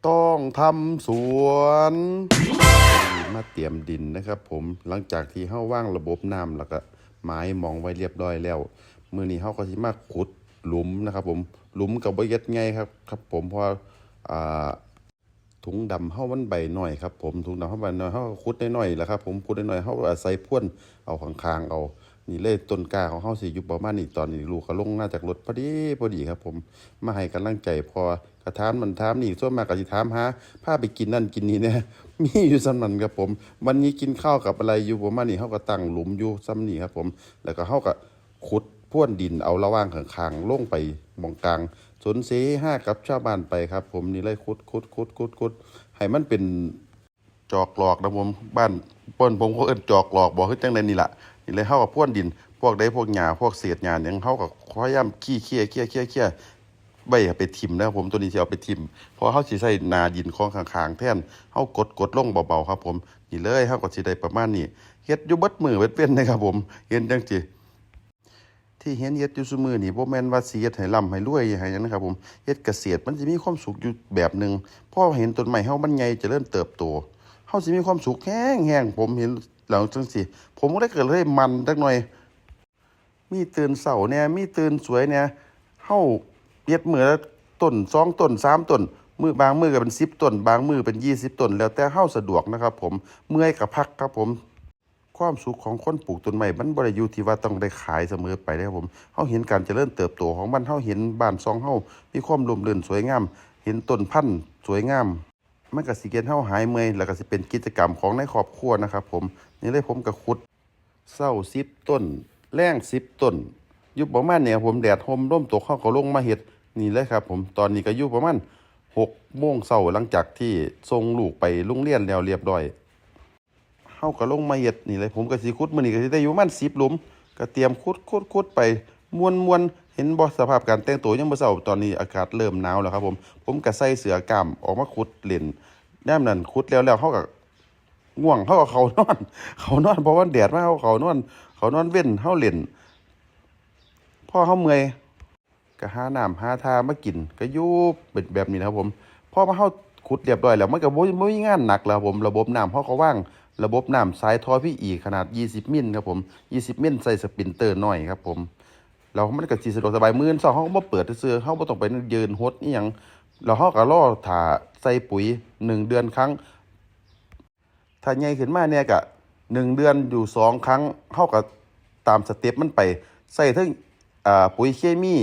ต้องทำสวนมาเตรียมดินนะครับผมหลังจากที่เฮาว่างระบบน้ำแล้วก็ไม้มองไว้เรียบร้อยแล้วมื้อนี้เฮาก็สิมาขุดหลุมนะครับผมหลุมก็บ่เฮ็ดง่ายครับผมเพราะอ่าถุงดำเฮามันใบน้อยครับผมถุงดำเฮาใบน้อยเฮาก็ขุดน้อยๆแหละครับผมขุดน้อยๆเฮาอาศัยพ่นเอาข้างๆเอานี่เลยต้นกล้าของเฮาสิอยู่ประมาณนี้ตอนนี้ลูกก็ลงมาจากรถพอดีครับผมมาให้กำลังใจพอกระถามมันถามนี่ส่วนมากก็สิถามหาพาไปกินนั่นกินนี่เนี่ยมีอยู่ส่ำนั้นครับผมวันนี้กินข้าวกับอะไรอยู่ประมาณนี้เฮาก็ตั้งหลุมอยู่ส่ำนี้ครับผมแล้วก็เฮาก็ขุดพ่วนดินเอาระหว่างข้างๆลงไปหม่องกลางสนเสห้ากับชาวบ้านไปครับผมนี่เลยขุดให้มันเป็นจอกหลอกนะผมบ้านเปิ้นผมเขาเอิ้นจอกหลอกบ่คือจังได๋นี่ล่ะนี่เลยเฮาก็พ่วนดินพวกใดพวกหญ้าพวกเศษหญ้าหยังเฮาก็พยายามขี้เคี่ยใบเอาไปทิ่มนะครับผมตัวนี้สิเอาไปทิ่มเพราะเฮาสิใช้หน้าดินของข้างๆแทนเฮากดลงเบาๆครับผมนี่เลยเฮาก็สิได้ประมาณนี้เฮ็ดอยู่เบิดมื้อเบิดเว้นนะครับผมเห็นจังซี่ที่เห็นเฮ็ดอยู่ซุมื้อนี่บ่แม่นว่าสิเฮ็ดให้ร่ำให้รวยให้หยังนะครับผมเฮ็ดเกษตรมันสิมีความสุขอยู่แบบหนึ่งพอเห็นต้นไม้เฮามันใหญ่เจริญเติบโตเฮาสิมีความสุขแห้งๆผมเห็นแล้วจังซี่ผมก็เลยมันจักหน่อยมีตื่นเช้าแหน่มีตื่นสวยแหน่เฮาเฮ็ดมื้อละต้น2ต้น3ต้นบางมื้อก็เป็น10ต้นบางมื้อเป็น20ต้นแล้วแต่เฮาสะดวกนะครับผมเมื่อยก็พักครับผม ความสุขของคนปลูกต้นไม้มันบ่ได้อยู่ที่ว่าต้องได้ขายเสมอไปเด้อครับผมเฮาเห็นการเจริญเติบโตของมันเฮาเห็นบ้านช่องเฮามีความร่มรื่นสวยงามเห็นต้นพันธุ์สวยงามมันก็สิเฮ็ดเฮาหายเมื่อยแล้วก็สิเป็นกิจกรรมของในครอบครัวนะครับผมนี่เลยผมก็ขุดเช้า10ต้นแลง10ต้นอยู่ประมาณเนี่ยผมแดดร่มลมตกเฮาก็ลงมาเฮ็ดนี่เลยครับผมตอนนี้ก็อยู่ประมาณ6 โมงเช้าหลังจากที่ส่งลูกไปโรงเรียนแล้วเรียบร้อย เฮาก็ลงมาเฮ็ดนี่เลยผมก็สิขุดมื้อนี้ก็สิได้อยู่ประมาณ10หลุมก็เตรียมขุดไปม่วนๆเห็นบ่สภาพการแต่งตัวยังบ่เซาตอนนี้อากาศเริ่มหนาวแล้วครับผมก็ใส่เสื้อกล้ามออกมาขุดเล่นยามนั้นขุดแล้วเฮาก็ง่วงเฮาก็เข้านอนเข้านอนเพราะว่าแดดมาเฮาเข้านอนเว้นเฮาเล่นพอเฮาเมื่อยก็หาน้ำหาท่ามากินก็อยู่เป็นแบบนี้นะครับผมพอมาเฮาขุดเรียบร้อยแล้วมันก็บ่มีงานหนักแล้วครับผมระบบน้ำเฮาก็วางระบบน้ำสายท่อ PE ขนาด20มิลครับผม20มิลใส่สปรินเตอร์น้อยครับผมแล้วมันก็สิสะดวกสบายมื้อนี้เฮาก็บ่เปิดซื่อๆเฮาบ่ต้องไปยืนหดอีหยังแล้วเฮาก็รอท่าใส่ปุ๋ย1 เดือนครั้งถ้าใหญ่ขึ้นมาเนี่ยก็1 เดือนอยู่2 ครั้งเฮาก็ตามสเต็ปมันไปใส่เทิงปุ๋ยเคมี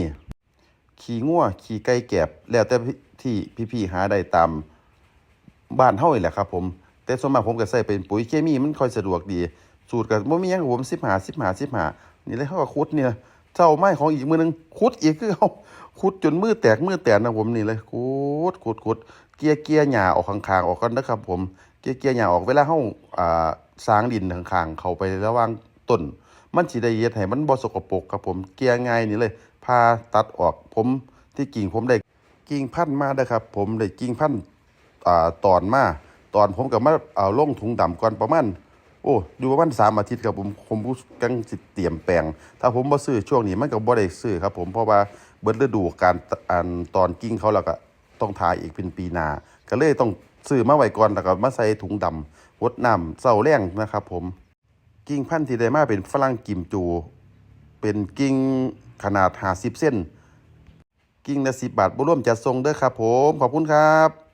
ขี้งัวขี้ไก่แกบแล้วแต่ที่พี่ๆหาได้ตามบ้านเฮานี่แหละครับผมแต่ส่วนมากผมก็ใช้เป็นปุ๋ยเคมีมันค่อยสะดวกดีสูตรก็บ่มีหยังครับผม15นี่เลยเฮาก็ขุดนี่ล่ะเช้ามาของอีกมื้อนึงขุดอีกคือเฮาขุดจนมือแตกมือแตนนะผมนี่เลยขุดเกียหญ้าออกข้างๆออกก่อนนะครับผมเกียหญ้าออกเวลาเฮาสร้างดินข้างๆเข้าไประหว่างต้นมันสิได้เฮ็ดให้มันบ่สกปรกครับผมเกียง่ายนี่เลยพาตัดออกผมที่กิ่งผมได้กิ่งพันธุ์มาเด้อครับผมได้กิ่งพันธุ์ตอนมาตอนผมก็มาเอาลงถุงดำก่อนประมาณอยู่ประมาณ3 อาทิตย์ครับผมกังสิเตรียมแปลงถ้าผมบ่ซื้อช่วงนี้มันก็บ่ได้ซื้อครับผมเพราะว่าเบิดฤดูการตอนกิ่งเขาแล้วก็ต้องถ่ายอีกเป็นปีหน้าก็เลยต้องซื้อมาไว้ก่อนแล้วก็มาใส่ถุงดำรดน้ำเช้าแลงนะครับผมกิ่งพันธุ์ที่ได้มาเป็นฝรั่งกิมจูเป็นกิ่งขนาด50 เซนกิ่งละ10 บาทบ่รวมจัดส่งเด้อครับผมขอบคุณครับ